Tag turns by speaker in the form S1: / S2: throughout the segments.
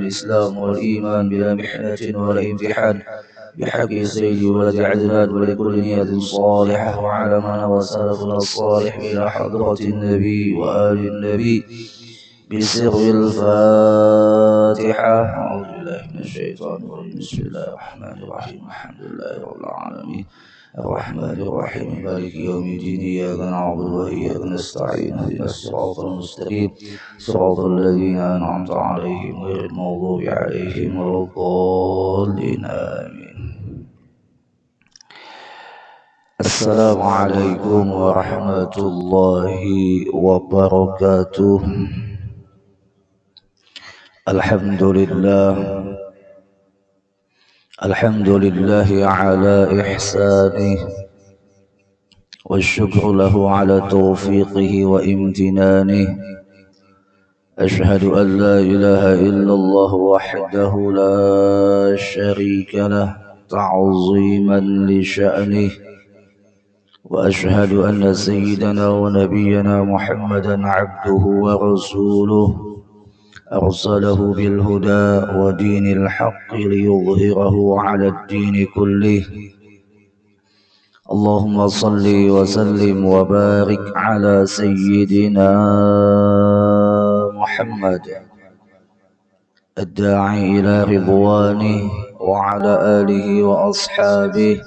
S1: الإسلام والإيمان بلا محنة ولا امتحان بحق سيد ولد عدنان ولكل نية صالحة وعلى ما نوى سلفنا الصالح إلى حضرة النبي وآل النبي بسر الفاتحة. أعوذ بالله من الشيطان الرجيم. بسم الله الرحمن الرحيم. الحمد لله رب العالمين الرحمن الرحيم مالك يوم الدين إياك نعبد وإياك نستعين اهدنا الصراط المستقيم صراط الذين أنعمت عليهم غير المغضوب عليهم ولا الضالين آمين. السلام عليكم ورحمة الله وبركاته. الحمد لله على إحسانه والشكر له على توفيقه وامتنانه. أشهد أن لا إله إلا الله وحده لا شريك له تعظيما لشأنه، وأشهد أن سيدنا ونبينا محمدا عبده ورسوله أرسله بالهدى ودين الحق ليظهره على الدين كله. اللهم صل وسلم وبارك على سيدنا محمد الداعي إلى رضوانه وعلى آله وأصحابه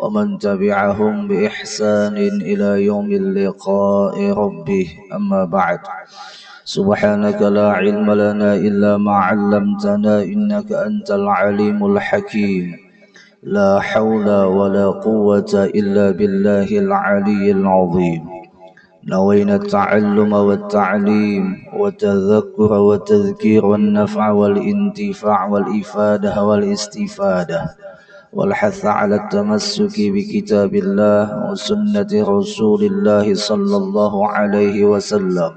S1: ومن تبعهم بإحسان إلى يوم اللقاء ربه. أما بعد، سبحانك لا علم لنا إلا ما علمتنا إنك أنت العليم الحكيم. لا حول ولا قوة إلا بالله العلي العظيم. نوينا التعلم والتعليم والتذكر والتذكير والنفع والانتفاع والإفادة والاستفادة والحث على التمسك بكتاب الله وسنة رسول الله صلى الله عليه وسلم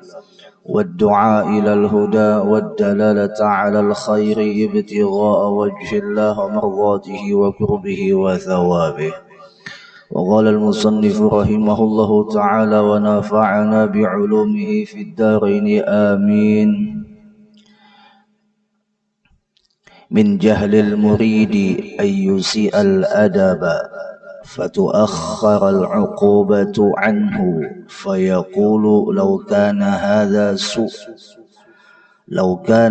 S1: والدعاء إلى الهدى والدلالة على الخير ابتغاء وجه الله ومرضاته وقربه وثوابه. وقال المصنف رحمه الله تعالى ونفعنا بعلومه في الدارين آمين. من جهل المريد أن يسيء الأدب فتؤخر العقوبة عنه فيقول لو كان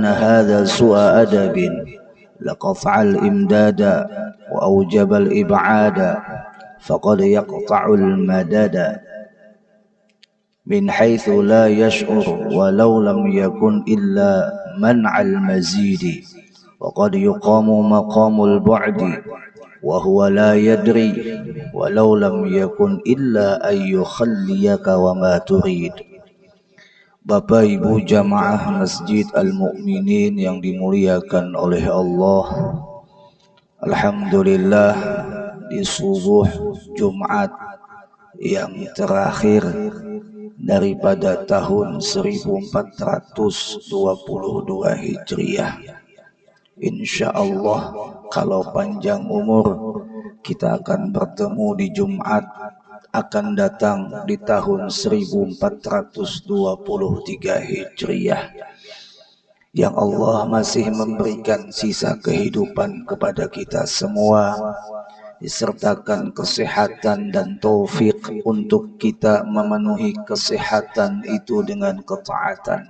S1: هذا سوء أدب لقطع الإمداد وأوجب الإبعاد فقد يقطع المدد من حيث لا يشعر ولو لم يكن إلا منع المزيد. وقد يقام مقام البعد وهو لا يدري ولو لم يكن إلا أن يخليك وما تريد. Bapak Ibu jamaah Masjid Al-Mu'minin yang dimuliakan oleh Allah, alhamdulillah di subuh Jumat yang terakhir daripada tahun 1422 Hijriah, insya Allah kalau panjang umur kita akan bertemu di Jumat akan datang di tahun 1423 Hijriah, yang Allah masih memberikan sisa kehidupan kepada kita semua, disertakan kesehatan dan taufik untuk kita memenuhi kesehatan itu dengan ketaatan.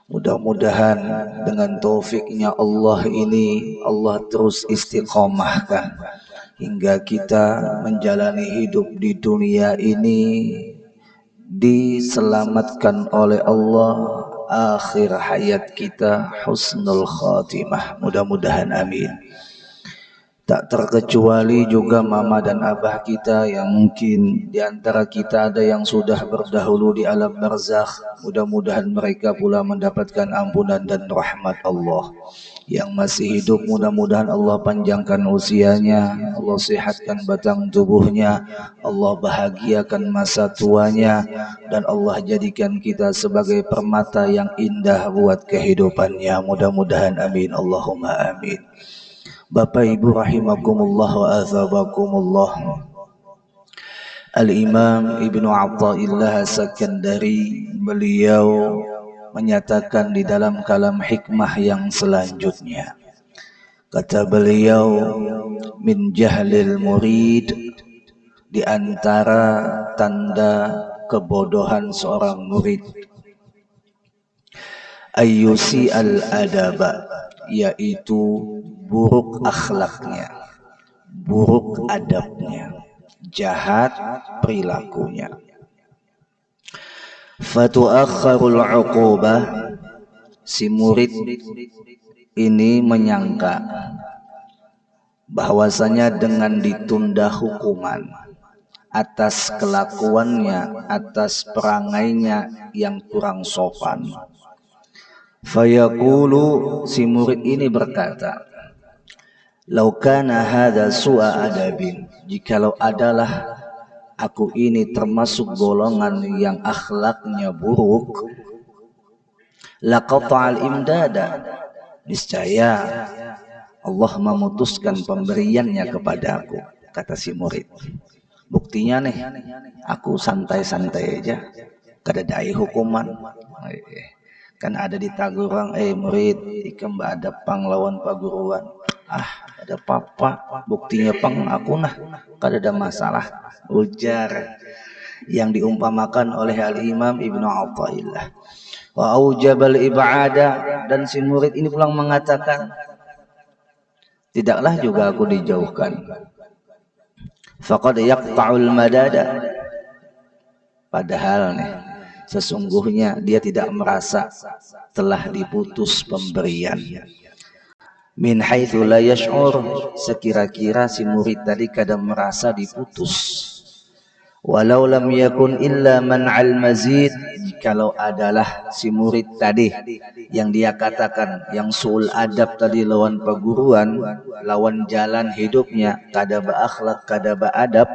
S1: Mudah-mudahan dengan taufiknya Allah ini, Allah terus istiqomahkan hingga kita menjalani hidup di dunia ini diselamatkan oleh Allah, akhir hayat kita husnul khatimah, mudah-mudahan amin. Tak terkecuali juga mama dan abah kita yang mungkin di antara kita ada yang sudah berdahulu di alam barzakh, mudah-mudahan mereka pula mendapatkan ampunan dan rahmat Allah. Yang masih hidup mudah-mudahan Allah panjangkan usianya, Allah sehatkan batang tubuhnya, Allah bahagiakan masa tuanya, dan Allah jadikan kita sebagai permata yang indah buat kehidupannya, mudah-mudahan amin, Allahumma amin. Bapak Ibu rahimakumullah wa azabakumullah, Al-Imam Ibnu Athaillah As-Sakandari beliau menyatakan di dalam kalam hikmah yang selanjutnya. Kata beliau, min jahlil murid, di antara tanda kebodohan seorang murid, ayyusi al-adaba, yaitu buruk akhlaknya, buruk adabnya, jahat perilakunya. Fatuakharul uqubah, si murid ini menyangka bahwasanya dengan ditunda hukuman atas kelakuannya, atas perangainya yang kurang sopan, fayaqulu, si murid ini berkata, lau kana hadza su'a adabin, jikalau adalah aku ini termasuk golongan yang akhlaknya buruk, laqata'al imdada, niscaya Allah memutuskan pemberiannya kepadaku. Kata si murid, buktinya nih, aku santai-santai aja, kada dai hukuman. Kan ada di Tagurang, murid, ikam ada panglawan paguruan. Ada papa, buktinya pang aku nah, kada ada masalah. Ujar yang diumpamakan oleh Al-Imam Ibnu Athaillah. Wa aujabal ibada, dan si murid ini pulang mengatakan, tidaklah juga aku dijauhkan. Faqad yaqta'ul madada, padahal nih, sesungguhnya dia tidak merasa telah diputus pemberian. Min haitsu la yash'ur, sekira-kira si murid tadi kadang merasa diputus. Walau lam yakun illa man'al mazid, kalau adalah si murid tadi yang dia katakan yang suul adab tadi, lawan perguruan, lawan jalan hidupnya, kada berakhlak, kada beadab,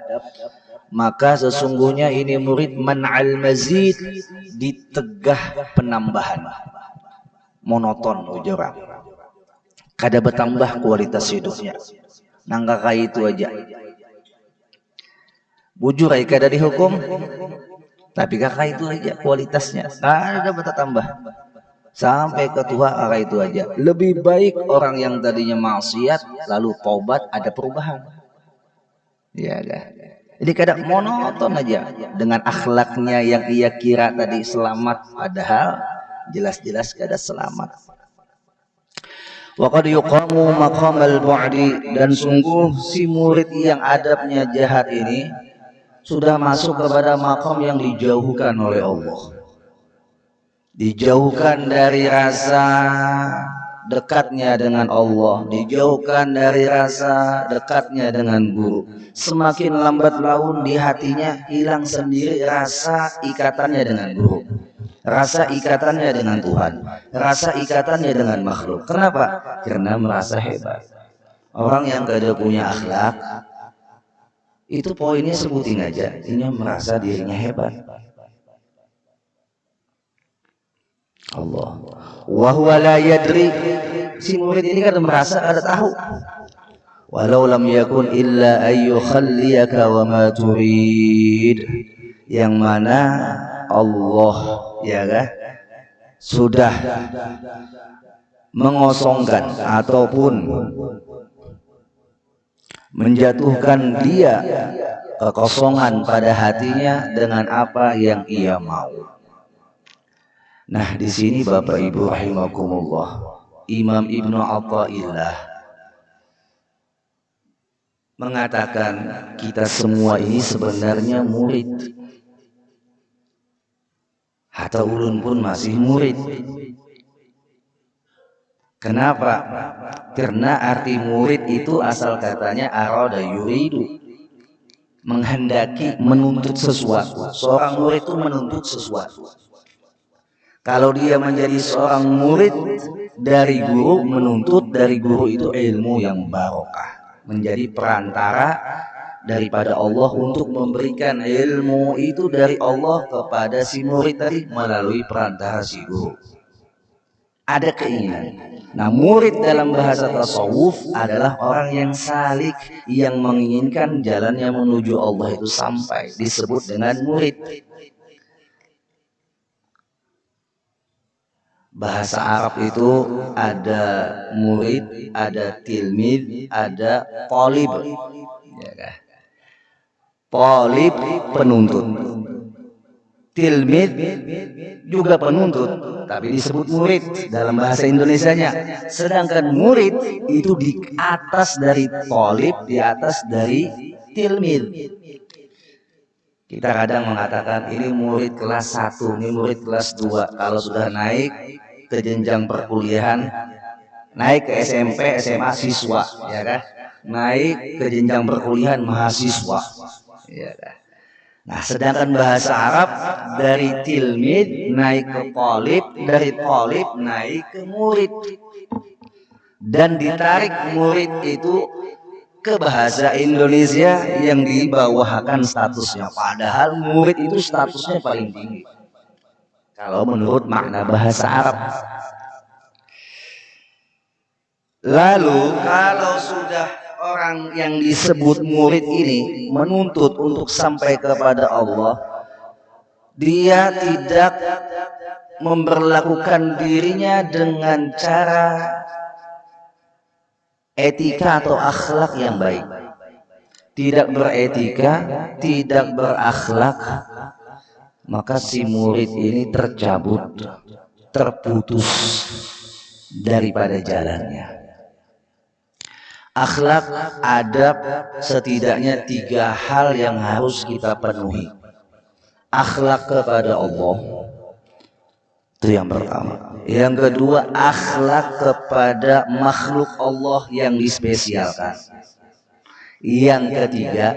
S1: maka sesungguhnya ini murid man'al mazid, ditegah penambahan, monoton ujarang, kada bertambah kualitas hidupnya, nangka kayak itu aja. Bujur ay kada dihukum, tapi kakak itu aja kualitasnya, kada bertambah sampai ketua kakak itu aja. Lebih baik orang yang tadinya maksiat lalu taubat, ada perubahan, ya kan? Jadi kadang monoton aja dengan akhlaknya yang ia kira tadi selamat, padahal jelas-jelas kada selamat. Wa qad yuqamu maqamal bu'di, dan sungguh si murid yang adabnya jahat ini sudah masuk kepada makom yang dijauhkan oleh Allah, dijauhkan dari rasa dekatnya dengan Allah, dijauhkan dari rasa dekatnya dengan guru. Semakin lambat laun di hatinya hilang sendiri rasa ikatannya dengan guru, rasa ikatannya dengan Tuhan, rasa ikatannya dengan makhluk. Kenapa? Karena merasa hebat. Orang yang tidak punya akhlak itu poinnya sebutin aja, ini merasa dirinya hebat. Allah, wa huwa la yadri, si murid ini kan merasa ada tahu. Walau lam yakun illa ayyukhalliyaka wa ma turid, yang mana Allah, ya kan, sudah mengosongkan ataupun menjatuhkan dia kekosongan pada hatinya dengan apa yang ia mau. Nah, di sini Bapak Ibu rahimakumullah, Imam Ibnu Athaillah mengatakan kita semua ini sebenarnya murid. Hatta ulun pun masih murid. Kenapa? Karena arti murid itu asal katanya arada yuridu, menghendaki, menuntut sesuatu. Seorang murid itu menuntut sesuatu. Kalau dia menjadi seorang murid dari guru, menuntut dari guru itu ilmu yang barokah, menjadi perantara daripada Allah untuk memberikan ilmu itu dari Allah kepada si murid tadi melalui perantara si guru. Ada keinginan. Nah, murid dalam bahasa tasawuf adalah orang yang salik, yang menginginkan jalannya menuju Allah itu sampai, disebut dengan murid. Bahasa Arab itu ada murid, ada tilmid, ada talib. Ya kan? Talib penuntut, tilmid juga penuntut, tapi disebut murid dalam bahasa Indonesianya. Sedangkan murid itu di atas dari talib, di atas dari tilmid. Kita kadang mengatakan ini murid kelas 1, ini murid kelas 2. Kalau sudah naik ke jenjang perkuliahan, naik ke SMP, SMA siswa, ya kan? Naik ke jenjang perkuliahan mahasiswa, ya kan? Nah, sedangkan bahasa Arab dari tilmid naik ke talib, dari talib naik ke murid, dan ditarik murid itu ke bahasa Indonesia yang dibawahkan statusnya. Padahal murid itu statusnya paling tinggi kalau menurut makna bahasa Arab. Lalu kalau sudah orang yang disebut murid ini menuntut untuk sampai kepada Allah, dia tidak memperlakukan dirinya dengan cara etika atau akhlak yang baik. Tidak beretika, tidak berakhlak, maka si murid ini tercabut, terputus daripada jalannya. Akhlak, adab, setidaknya 3 hal yang harus kita penuhi. Akhlak kepada Allah, itu yang pertama. Yang kedua, akhlak kepada makhluk Allah yang dispesialkan. Yang ketiga,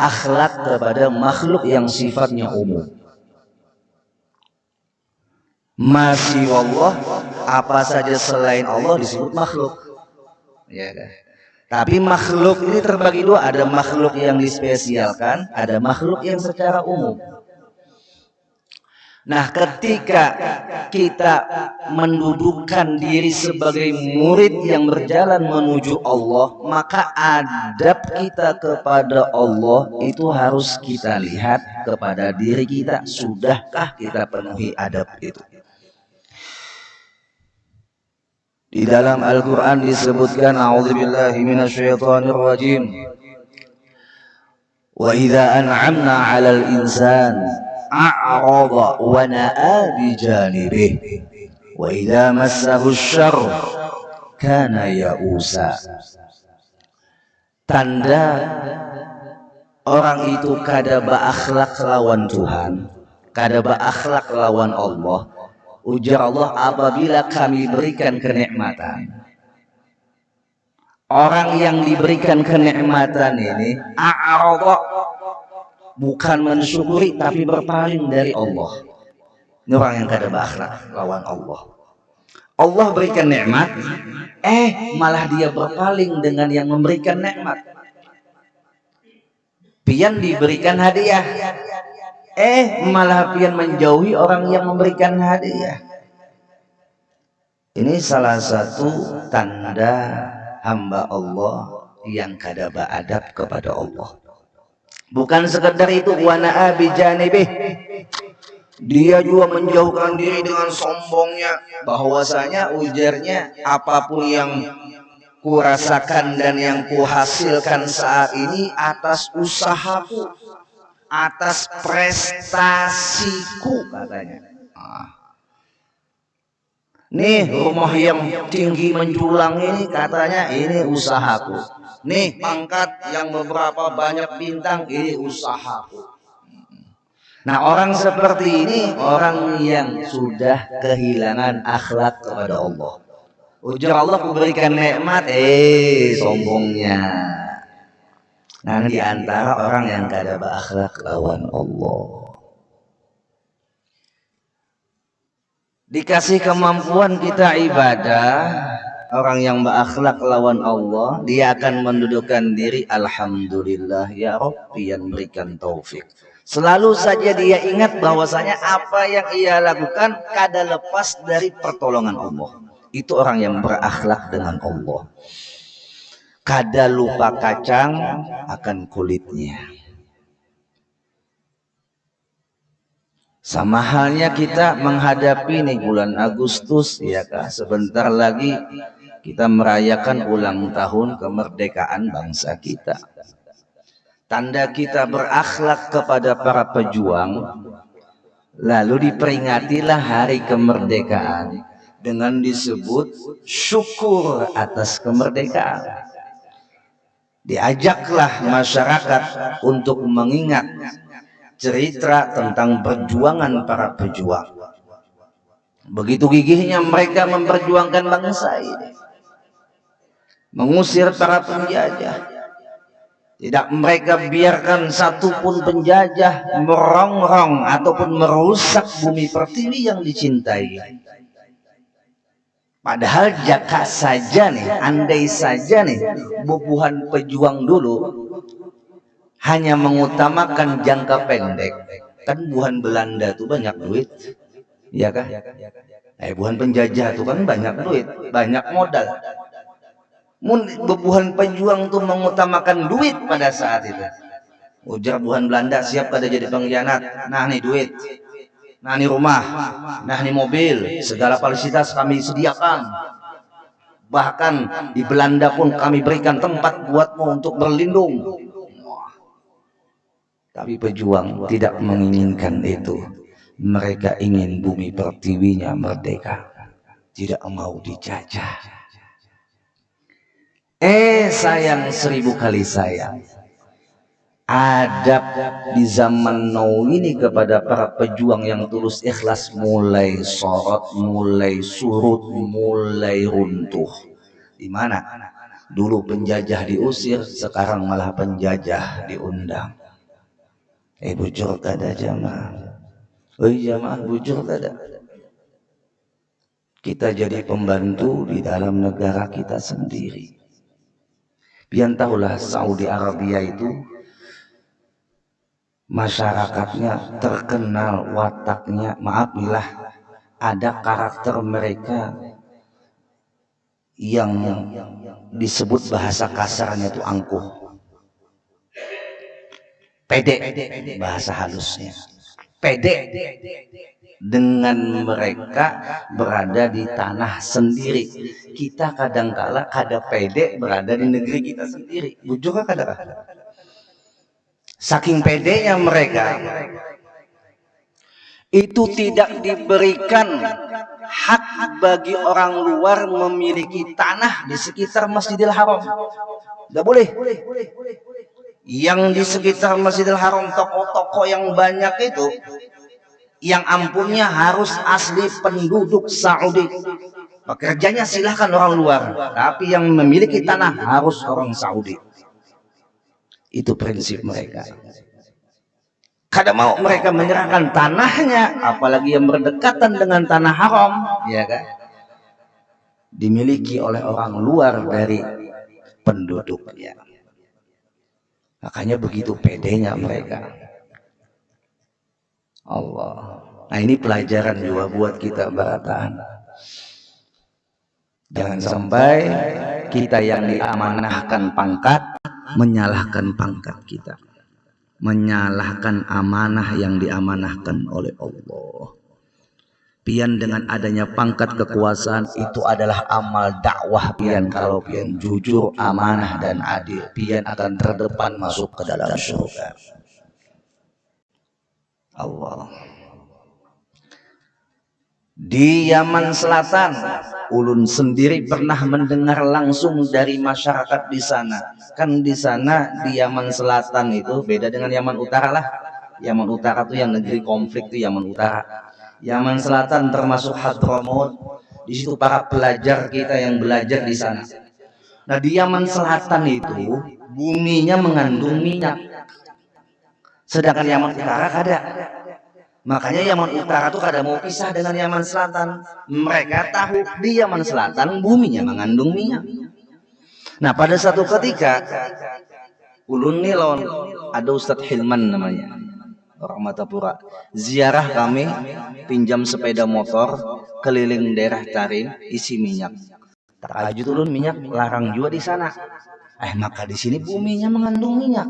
S1: akhlak kepada makhluk yang sifatnya umum. Masih Allah, apa saja selain Allah disebut makhluk. Ya kan? Tapi makhluk ini terbagi 2, ada makhluk yang dispesialkan, ada makhluk yang secara umum. Nah, ketika kita mendudukkan diri sebagai murid yang berjalan menuju Allah, maka adab kita kepada Allah itu harus kita lihat kepada diri kita. Sudahkah kita penuhi adab itu? Di dalam Al-Quran disebutkan, a'udzubillahi minasyaitonir rajim, wa idza an'amna 'alal insan a'rada wa na'a bi janibih wa idza massahu syarr kana ya'usa. Tanda orang itu kada berakhlak lawan Tuhan, kada berakhlak lawan Allah. Ujar Allah, apabila kami berikan kenikmatan, orang yang diberikan kenikmatan ini a'rada, bukan mensyukuri tapi berpaling dari Allah. Ini orang yang kada berakhlak lawan Allah. Allah berikan nikmat, malah dia berpaling dengan yang memberikan nikmat. Pian diberikan hadiah, malah pian menjauhi orang yang memberikan hadiah. Ini salah satu tanda hamba Allah yang kada beradab kepada Allah. Bukan sekedar itu, wa na'a bi janibih, dia juga menjauhkan diri dengan sombongnya, bahwasanya ujarnya apapun yang kurasakan dan yang kuhasilkan saat ini atas usahaku, atas prestasiku, katanya. Nih rumah yang tinggi menjulang ini, katanya ini usahaku. Nih pangkat yang beberapa banyak bintang, ini usahaku. Nah, orang seperti ini orang yang sudah kehilangan akhlak kepada Allah. Ujar Allah, kuberikan nikmat, sombongnya. Nah, di antara orang yang kada berakhlak lawan Allah. Dikasih kemampuan kita ibadah, orang yang berakhlak lawan Allah, dia akan mendudukkan diri, alhamdulillah ya Rabbi yang berikan taufik. Selalu saja dia ingat bahwasanya apa yang ia lakukan kada lepas dari pertolongan Allah. Itu orang yang berakhlak dengan Allah. Kada lupa kacang akan kulitnya. Sama halnya kita menghadapi nih bulan Agustus, ya kah? Sebentar lagi kita merayakan ulang tahun kemerdekaan bangsa kita. Tanda kita berakhlak kepada para pejuang, lalu diperingatilah hari kemerdekaan dengan disebut syukur atas kemerdekaan. Diajaklah masyarakat untuk mengingat cerita tentang perjuangan para pejuang. Begitu gigihnya mereka memperjuangkan bangsa ini, mengusir para penjajah. Tidak mereka biarkan satupun penjajah merongrong ataupun merusak bumi pertiwi yang dicintai. Padahal jika saja nih, andai saja nih, bubuhan pejuang dulu hanya mengutamakan jangka pendek, kan buhan Belanda tuh banyak duit, ya kah? Buhan penjajah tuh kan banyak duit, banyak modal. Bubuhan pejuang tuh mengutamakan duit pada saat itu. Ujar buhan Belanda, siap kada jadi pengkhianat, nah nih duit, nah nih rumah, nah nih mobil, segala fasilitas kami sediakan. Bahkan di Belanda pun kami berikan tempat buatmu untuk berlindung. Tapi pejuang tidak menginginkan itu. Mereka ingin bumi pertiwinya merdeka, tidak mau dijajah. Sayang 1000 kali sayang, adab di zaman now ini kepada para pejuang yang tulus ikhlas mulai sorot, mulai surut, mulai runtuh. Di mana dulu penjajah diusir, sekarang malah penjajah diundang. Bujur kada jamaah. Jamaah bujur kada. Kita jadi pembantu di dalam negara kita sendiri. Pian tahulah Saudi Arabia itu masyarakatnya terkenal wataknya, maaflah, ada karakter mereka yang disebut bahasa kasarnya itu angkuh. Pede bahasa halusnya, pede dengan mereka berada di tanah sendiri. Kita kadangkala kada pede berada di negeri kita sendiri. Bujur kada? Saking pedenya mereka itu tidak diberikan hak bagi orang luar memiliki tanah di sekitar Masjidil Haram. Tidak boleh. Yang di sekitar Masjidil Haram, toko-toko yang banyak itu, yang ampunnya harus asli penduduk Saudi. Pekerjanya silahkan orang luar, tapi yang memiliki tanah harus orang Saudi. Itu prinsip mereka. Kada mau mereka menyerahkan tanahnya, apalagi yang berdekatan dengan tanah haram, ya kan? Dimiliki oleh orang luar dari penduduknya. Makanya begitu pedenya mereka. Allah. Nah ini pelajaran juga buat kita barataan. Jangan sampai kita yang diamanahkan pangkat menyalahkan pangkat kita, menyalahkan amanah yang diamanahkan oleh Allah. Pian dengan adanya pangkat kekuasaan itu adalah amal dakwah pian. Kalau pian jujur, amanah dan adil, pian akan terdepan masuk ke dalam surga Allah. Di Yaman Selatan, ulun sendiri pernah mendengar langsung dari masyarakat di sana. Kan di sana di Yaman Selatan itu beda dengan Yaman Utara lah. Yaman Utara tuh yang negeri konflik tuh Yaman Utara. Yaman Selatan termasuk Hadramaut. Di situ para pelajar kita yang belajar di sana. Nah di Yaman Selatan itu buminya mengandung minyak. Sedangkan Yaman Utara kada. Makanya Yaman Utara tuh kada mau pisah dengan Yaman Selatan. Mereka tahu di Yaman Selatan buminya mengandung minyak. Nah pada satu ketika ulun nih lawan ada Ustadz Hilman namanya, orang Matapura, ziarah kami, pinjam sepeda motor keliling daerah Tarim isi minyak. Terkajut ulun minyak larang juga di sana. Maka di sini buminya mengandung minyak.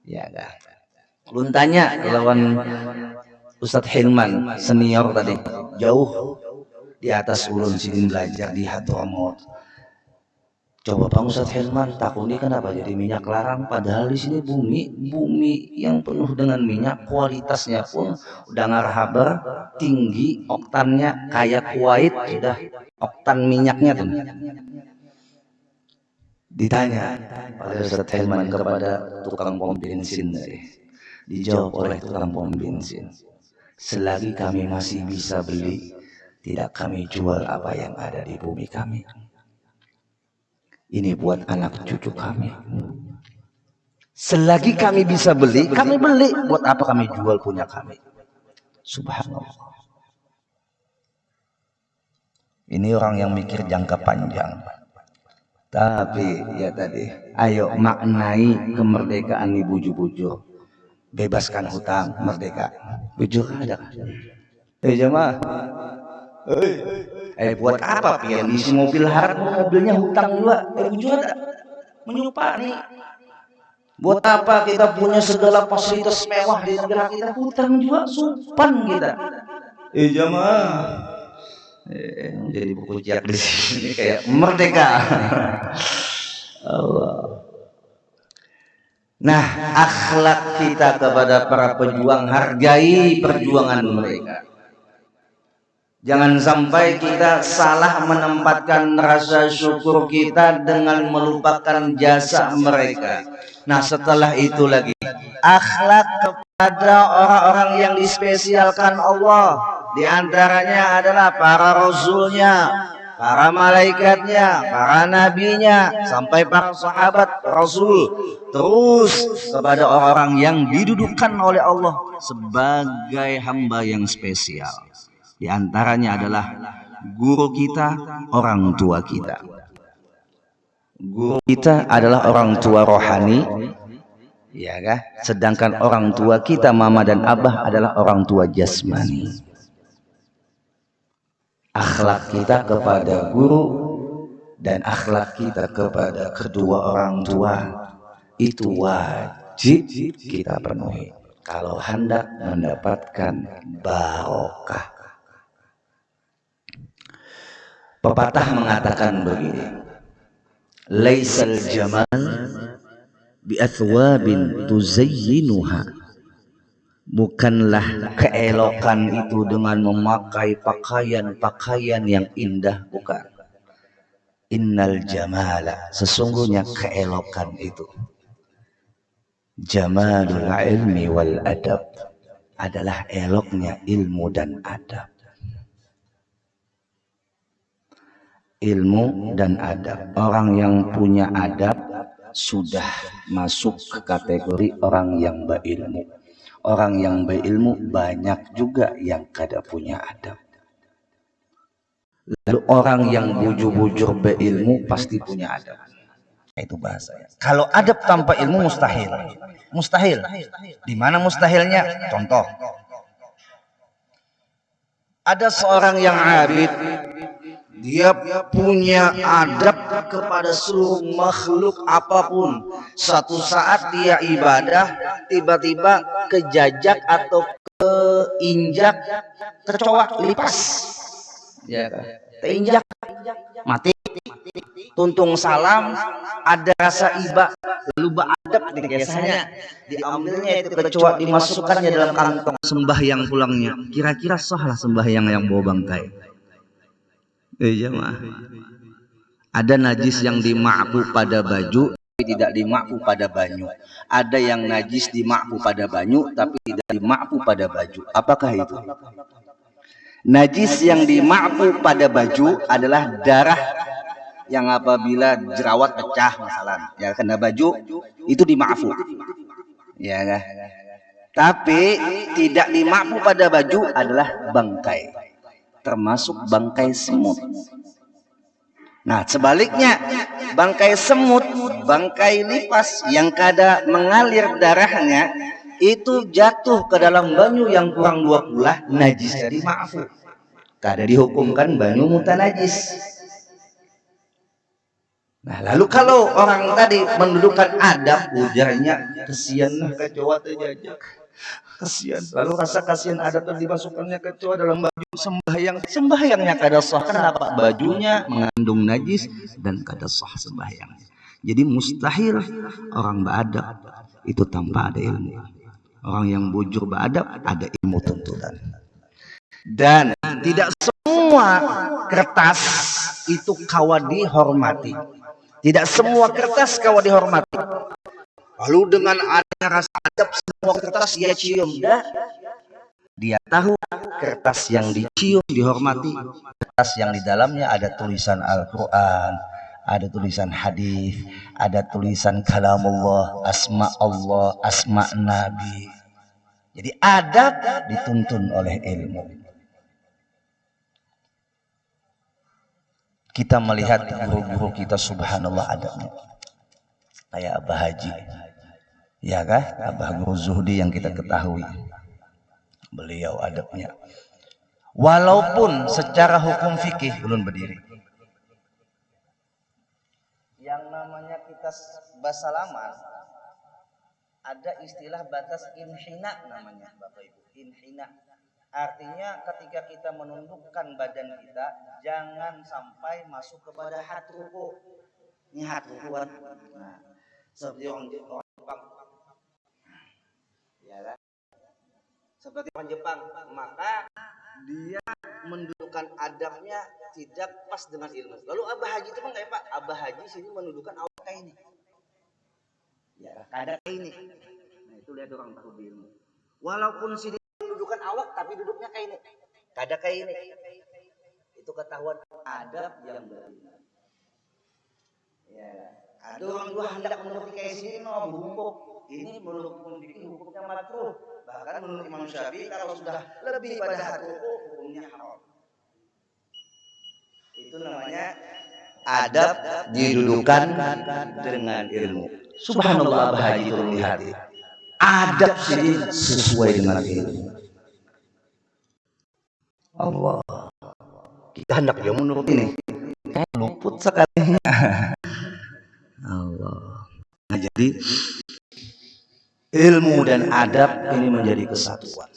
S1: Ya kan. Ulun tanya lawan Ustadz Hilman senior tadi jauh di atas ulun sini belajar di Hadramaut. Coba Bang Ustadz Hilman takuni kenapa jadi minyak larang, padahal di sini bumi yang penuh dengan minyak, kualitasnya pun udah ngarhaber tinggi, oktannya kayak Kuwait sudah oktan minyaknya tuh. Ditanya oleh Ustadz Hilman kepada tukang pom bensin tadi, dijawab oleh tukang pom bensin, selagi kami masih bisa beli, tidak kami jual apa yang ada di bumi kami. Ini buat anak cucu kami. Selagi kami bisa beli, kami beli. Buat apa kami jual punya kami? Subhanallah. Ini orang yang mikir jangka panjang. Tapi ya tadi, ayo maknai kemerdekaan nih bujur-bujur. Bebaskan hutang, merdeka. Bujur ada kan? Jemaah. Buat apa pian isi mobil harap mobilnya hutang juga? Bujur ada. Menyupa nih. Buat apa kita punya segala fasilitas mewah di negara kita, hutang juga supan kita. Jemaah. Jadi buku jak di sini kayak merdeka. Allah. Nah, akhlak kita kepada para pejuang, hargai perjuangan mereka. Jangan sampai kita salah menempatkan rasa syukur kita dengan melupakan jasa mereka. Nah, setelah itu lagi akhlak kepada orang-orang yang dispesialkan Allah. Di antaranya adalah para rasulnya, para malaikatnya, para nabinya, sampai para sahabat rasul. Terus kepada orang-orang yang didudukkan oleh Allah sebagai hamba yang spesial. Di antaranya adalah guru kita, orang tua kita. Guru kita adalah orang tua rohani, ya kan? Sedangkan orang tua kita, mama dan abah, adalah orang tua jasmani. Akhlak kita kepada guru dan akhlak kita kepada kedua orang tua itu wajib kita penuhi kalau hendak mendapatkan barokah. Pepatah mengatakan begini, laisal jamal bi athwabin tuzayyinuha, bukanlah keelokan itu dengan memakai pakaian-pakaian yang indah, bukan. Innal jamala, sesungguhnya keelokan itu, jamalul ilmi wal adab, adalah eloknya ilmu dan adab. Ilmu dan adab. Orang yang punya adab sudah masuk ke kategori orang yang berilmu. Orang yang berilmu banyak juga yang kada punya adab. Lalu orang yang bujur-bujur berilmu pasti punya adab. Itu bahasanya. Kalau adab tanpa ilmu mustahil. Mustahil. Di mana mustahilnya? Contoh. Ada seorang yang abid, dia punya adab kepada seluruh makhluk apapun. Suatu saat dia ibadah, tiba-tiba kejajak atau keinjak, kecoak, lipas, ya, keinjak, mati. Tuntung salam, ada rasa iba, lalu beradab nih biasanya. Diambilnya itu kecoak, dimasukkannya dalam kantong sembahyang pulangnya. Kira-kira sahlah sembahyang yang bawa bangkai? Jemaah. Ada najis yang dima'fu pada baju tapi tidak dima'fu pada banyu. Ada yang najis dima'fu pada banyu tapi tidak dima'fu pada baju. Apakah itu? Najis yang dima'fu pada baju adalah darah yang apabila jerawat pecah misalnya, ya kena baju itu dima'fu. Ya kan? Tapi tidak dima'fu pada baju adalah bangkai. Termasuk bangkai semut. Nah, sebaliknya bangkai semut, bangkai lipas yang kada mengalir darahnya itu jatuh ke dalam banyu yang kurang 2 kulah, najis jadi ma'fu. Kada dihukumkan banyu mutanajis. Nah, lalu kalau orang tadi mendudukan adab, ujarnya kesianlah kecoa terjajak. Kasihan. Lalu rasa kasihan ada dimasukkannya kecoa dalam baju sembahyang. Sembahyangnya kada sah. Kenapa? Bajunya mengandung najis dan kada sah sembahyangnya. Jadi mustahil orang beradab itu tanpa ada ilmu. Orang yang bujur beradab ada ilmu tuntunan. Dan tidak semua kertas itu kawa dihormati. Tidak semua kertas kawa dihormati. Lalu dengan adanya rasa adab semua kertas dia cium. Dia tahu kertas yang dicium dihormati, kertas yang di dalamnya ada tulisan Al-Quran, ada tulisan hadis, ada tulisan kalamullah, Allah, asma Nabi. Jadi adab dituntun oleh ilmu. Kita melihat guru-guru kita subhanallah adabnya. Kayak Abah Haji. Ya kah? Abah Guru Zuhdi yang kita ketahui. Beliau adabnya. Walaupun secara hukum fikih belum berdiri. Yang namanya kita basalaman ada istilah batas inhina namanya Bapak Ibu. Inhina. Artinya ketika kita menundukkan badan kita jangan sampai masuk kepada hat ruku. Ini hat rukuan. Nah, seperti orang Jepang. Ya kan? Seperti orang Jepang, maka dia mendudukkan adabnya tidak pas dengan ilmu. Lalu Abah Haji itu kan kayak Pak, Abah Haji sini mendudukkan awak kayak ini. Ya, kada kayak ini. Nah, itu lihat orang tahu ilmu. Walaupun sini mendudukkan awak tapi duduknya kayak ini. Kada kayak ini. Itu ketahuan adab yang benar. Ya, ada orang dua hendak menuruti kayak sini mau bungkuk. Ini menurut hukumnya makruh. Bahkan menurut Imam Syafi'i kalau sudah lebih pada hat ruku hukumnya haram. Itu namanya adab didudukan dengan ilmu. Subhanallah Abah Haji itu lihat. Adab sini sesuai dengan ilmu. Allah. Kita hendak dia menurut ini. Luput sekali. Allah. Nah, jadi ilmu dan adab ini menjadi kesatuan.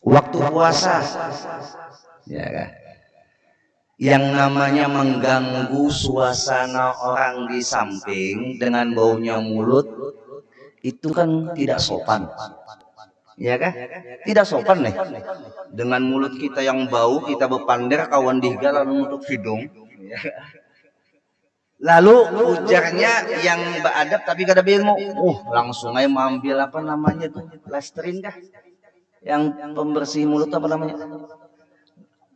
S1: Waktu puasa, ya kan? Yang namanya mengganggu suasana orang di samping dengan baunya mulut, itu kan tidak sopan. Ya kan? Tidak sopan nih. Dengan mulut kita yang bau, kita berpander kawan digalan untuk hidung. Lalu ujarnya yang beradab tapi kada berilmu. Langsung aja mengambil apa namanya tuh? Listerin kah? Yang pembersih mulut apa namanya?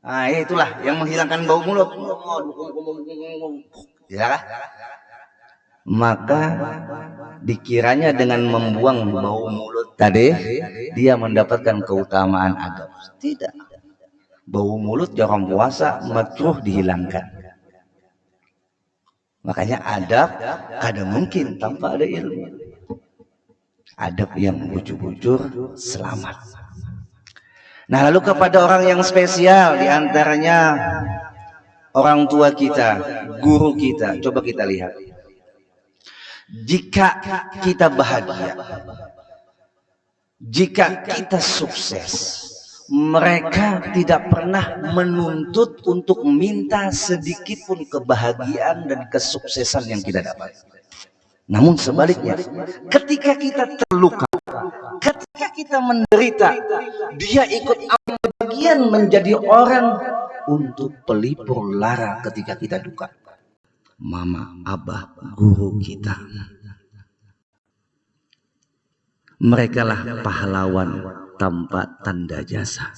S1: Nah, itulah yang menghilangkan bau mulut. Ya kan? Maka dikiranya dengan membuang bau mulut tadi dia mendapatkan keutamaan adab. Tidak. Bau mulut orang puasa makruh dihilangkan. Makanya adab kada mungkin tanpa ada ilmu. Adab yang bujur-bujur selamat. Nah, lalu kepada orang yang spesial diantaranya orang tua kita, guru kita. Coba kita lihat. Jika kita bahagia, jika kita sukses, mereka tidak pernah menuntut untuk minta sedikit pun kebahagiaan dan kesuksesan yang kita dapat. Namun sebaliknya, ketika kita terluka, ketika kita menderita, dia ikut ambil bagian menjadi orang untuk pelipur lara ketika kita duka. Mama, abah, guru kita. Merekalah pahlawan tanpa tanda jasa.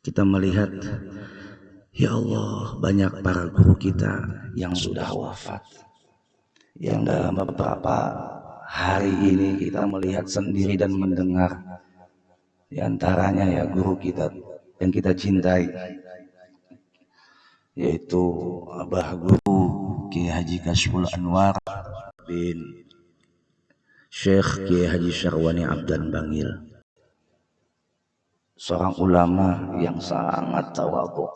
S1: Kita melihat, ya Allah, banyak para guru kita yang sudah wafat. Yang dalam beberapa hari ini kita melihat sendiri dan mendengar. Di antaranya ya guru kita yang kita cintai, yaitu Abah Guru Kiai Haji Kashful Anwar bin Syekh Kiai Haji Syarwani Abdan Bangil, seorang ulama yang sangat tawadhu,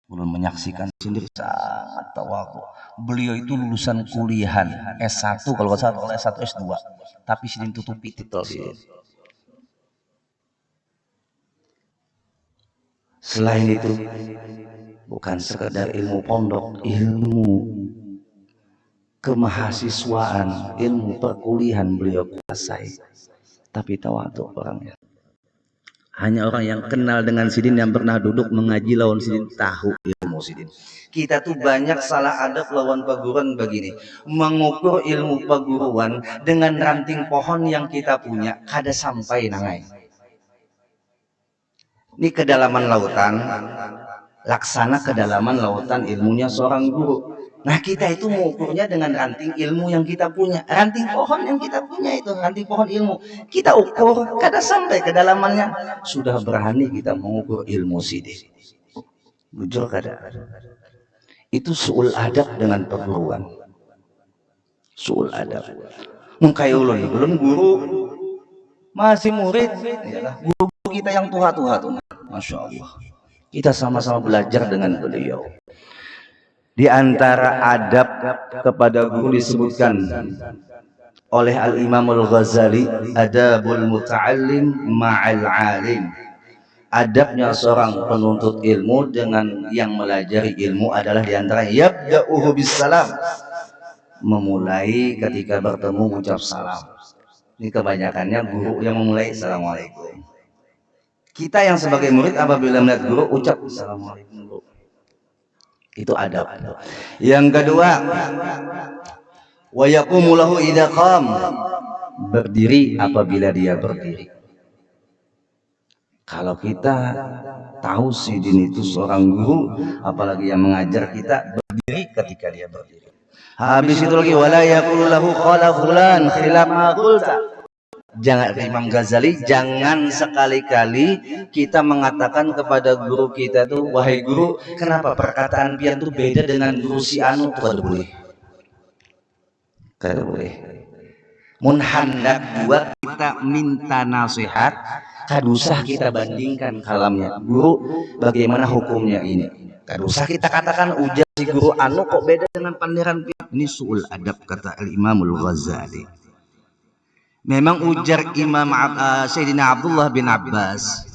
S1: Ulun menyaksikan sendiri sangat tawadhu. Beliau itu lulusan kuliahan S1 kalau nggak salah, S1 S2. Tapi sidin tutupi titel sidin. Selain itu, bukan sekedar ilmu pondok, ilmu kemahasiswaan, ilmu perkuliahan beliau kuasai. Tapi tawadhu orangnya. Hanya orang yang kenal dengan sidin, yang pernah duduk mengaji lawan sidin, tahu ilmu sidin. Kita tuh banyak salah adab lawan paguruan begini, mengukur ilmu paguruan dengan ranting pohon yang kita punya, kada sampai nangai. Ini kedalaman lautan, laksana kedalaman lautan ilmunya seorang guru. Nah kita itu mengukurnya dengan ranting ilmu yang kita punya, ranting pohon yang kita punya itu, ranting pohon ilmu. Kita ukur, kada sampai kedalamannya, sudah berani kita mengukur ilmu sidin. Jujur kada? Itu suul adab dengan perguruan. Suul adab. Mungkai ulun guru, masih murid, guru kita yang tua-tua tuh, masya Allah. Kita sama-sama belajar dengan beliau. Di antara adab kepada guru disebutkan oleh Al-Imam Al-Ghazali, adabul muta'allim ma'al alim. Adabnya seorang penuntut ilmu dengan yang melajari ilmu adalah di antara yabda'uhu bisalam, memulai ketika bertemu ucap salam. Ini kebanyakannya guru yang memulai assalamualaikum. Kita yang sebagai murid apabila melihat guru ucap assalamualaikum. Itu adab. Yang kedua, wa yaqumu lahu idza qam, berdiri apabila dia berdiri. Kalau kita tahu sidin itu seorang guru, apalagi yang mengajar kita, berdiri ketika dia berdiri. Habis itu lagi, wala yaqulu lahu qala fulan khilaf ma qulta. Jangan, Imam Ghazali, jangan sekali-kali kita mengatakan kepada guru kita tuh, wahai guru, kenapa perkataan pian tuh beda dengan guru si anu tuh, kada boleh. Kada boleh. Mun hendak buat kita minta nasihat, kada usah kita bandingkan kalamnya. Guru, bagaimana hukumnya ini? Kada usah kita katakan ujar si guru anu kok beda dengan pandiran pian. Ini suul adab kata Al-Imamul Ghazali. Memang ujar Imam Sayyidina Abdullah bin Abbas,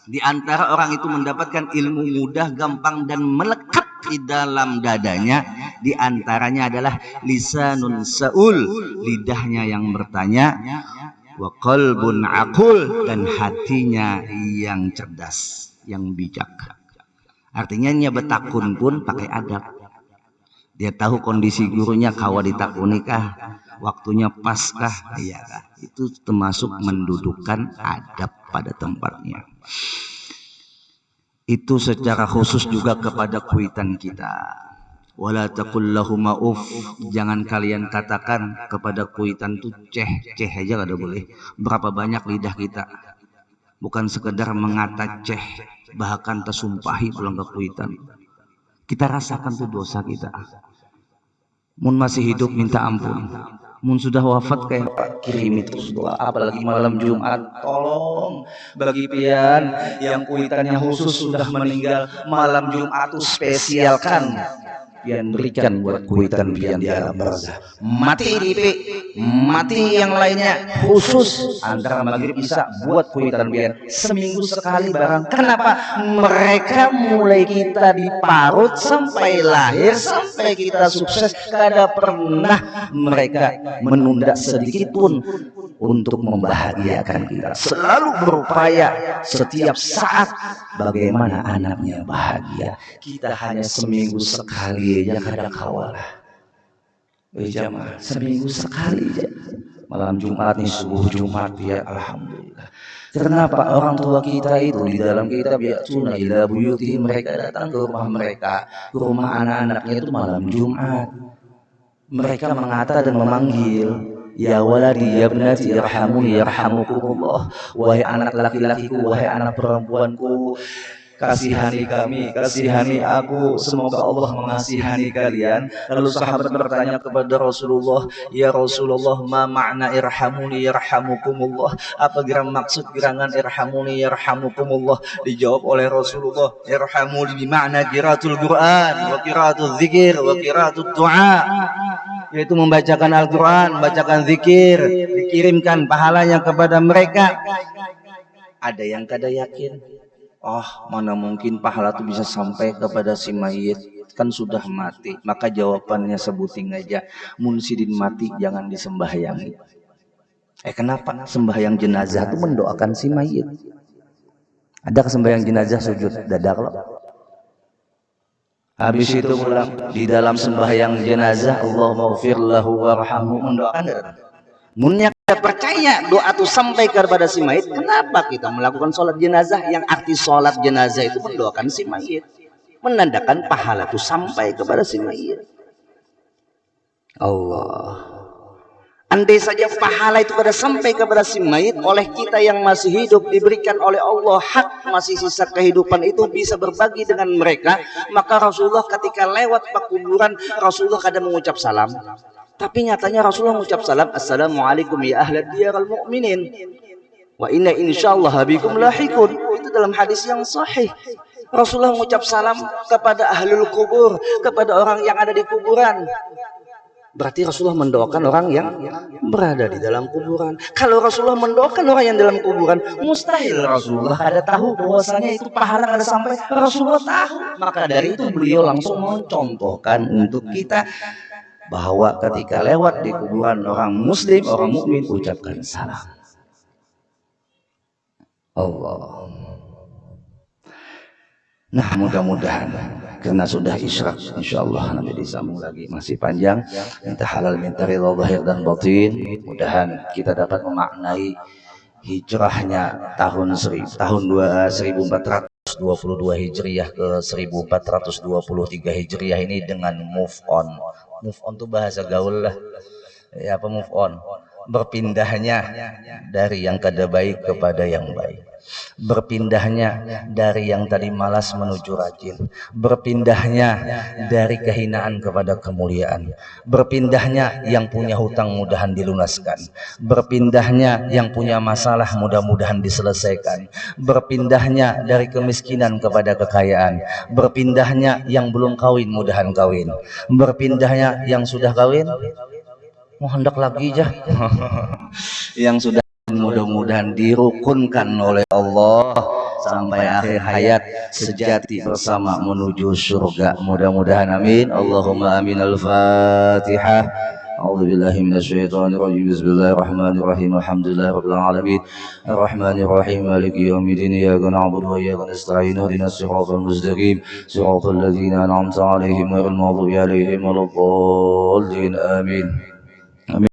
S1: di antara orang itu mendapatkan ilmu mudah, gampang dan melekat di dalam dadanya, di antaranya adalah lisanun saul, lidahnya yang bertanya, wa qalbun aqul, dan hatinya yang cerdas, yang bijak. Artinya nyebetakun pun pakai adab. Dia tahu kondisi gurunya, kawa ditakunikah, waktunya paskah, iya kah? Itu termasuk mendudukkan adab pada tempatnya. Itu secara khusus juga kepada kuitan kita. Wala taqul lahum uff, jangan kalian katakan kepada kuitan itu ceh aja kada boleh. Berapa banyak lidah kita bukan sekedar mengata ceh, bahkan tersumpahi pulang ke kuitan. Kita rasakan tuh dosa kita. Mun masih hidup minta ampun, mun sudah wafat kayak Pak kirim itu doa, apalagi malam Jumat, tolong bagi pian yang kuitannya khusus sudah meninggal, malam Jumat itu spesialkan pian, berikan buat kuitan pian di alam barzah. Mati DP, mati yang lainnya, khusus antara maghrib isya buat kuitan pian seminggu sekali barang. Kenapa? Mereka mulai kita diparut sampai lahir, sampai kita sukses, kada pernah mereka menunda sedikit pun untuk membahagiakan kita. Selalu berupaya setiap saat bagaimana anaknya bahagia. Kita hanya seminggu sekali aja kada kawalah. Jamaah, seminggu sekali aja. Malam Jumat nih, subuh Jumat ya, alhamdulillah. Kenapa orang tua kita itu di dalam kitab ya'tuna ila buyutihim, mereka datang ke rumah mereka, ke rumah anak-anaknya itu malam Jumat. Mereka mengata dan memanggil, ya waladi ya ibnati yarhamuni yarhamukumullah, wahai anak laki-lakiku, wahai anak perempuanku, kasihani kami, kasihani aku, semoga Allah mengasihani kalian. Lalu sahabat bertanya kepada Rasulullah, ya Rasulullah, ma makna irhamuni yarhamukumullah? Apa maksud gerangan irhamuni yarhamukumullah? Dijawab oleh Rasulullah, irhamuni bimakna qiraatul Quran wa qiraatul dzikir wa qiraatul du'a, yaitu membacakan Al-Quran, membacakan zikir, dikirimkan pahalanya kepada mereka. Ada yang kada yakin, mana mungkin pahala itu bisa sampai kepada si mayit, kan sudah mati. Maka jawabannya sebuting aja, munsidin mati jangan disembahyangi. Kenapa? Sembahyang jenazah itu mendoakan si mayit. Ada sembahyang jenazah sujud dada kalau habis itu pulang di dalam sembahyang jenazah, Allahumma ghfir lahu warhamhu, mendoakan. Munnya kita percaya doa itu sampai kepada si mayit, kenapa kita melakukan sholat jenazah yang arti sholat jenazah itu mendoakan si mayit, menandakan pahala itu sampai kepada si mayit. Allah, andai saja pahala itu pada sampai kepada si mayit oleh kita yang masih hidup, diberikan oleh Allah hak masih sisa kehidupan itu bisa berbagi dengan mereka, maka Rasulullah ketika lewat kuburan Rasulullah kadang mengucap salam. Tapi nyatanya Rasulullah mengucap salam, assalamualaikum ya ahlad diyaril mu'minin wa inna insyaallah bikum lahikun. Itu dalam hadis yang sahih. Rasulullah mengucap salam kepada ahlul kubur, kepada orang yang ada di kuburan. Berarti Rasulullah mendoakan orang yang berada di dalam kuburan. Kalau Rasulullah mendoakan orang yang dalam kuburan, mustahil Rasulullah ada tahu bahwasanya itu pahala ada sampai. Rasulullah tahu. Maka dari itu beliau langsung mencontohkan untuk kita bahwa ketika lewat di kuburan orang muslim, orang mukmin, ucapkan salam. Allah. Nah, mudah-mudahan karena sudah isyraq, insyaallah nanti disambung lagi, masih panjang. Minta halal, minta ridha zahir dan batin. Mudahan kita dapat memaknai hijrahnya tahun 1422 Hijriah ke 1423 Hijriah ini dengan move on. Move on itu bahasa gaul lah. Ya, apa move on? Berpindahnya dari yang kada baik kepada yang baik. Berpindahnya dari yang tadi malas menuju rajin. Berpindahnya dari kehinaan kepada kemuliaan. Berpindahnya yang punya hutang mudahan dilunaskan. Berpindahnya yang punya masalah mudah-mudahan diselesaikan. Berpindahnya dari kemiskinan kepada kekayaan. Berpindahnya yang belum kawin mudahan kawin. Berpindahnya yang sudah kawin mau hendak lagi aja. Yang sudah mudah-mudahan dirukunkan oleh Allah sampai akhir hayat sejati bersama menuju surga. Mudah-mudahan amin. Allahumma amin. Al-Fatihah. A'udzubillahi minasyaitonirrajim. Bismillahirrahmanirrahim. Alhamdulillahirabbil alamin. Arrahmanirrahim. Maliki yaumiddin. Iyyaka na'budu wa iyyaka nasta'in. Ihdinas siratal mustaqim. Siratal ladzina an'amta 'alaihim ghairil maghdubi 'alaihim waladdallin. Amin.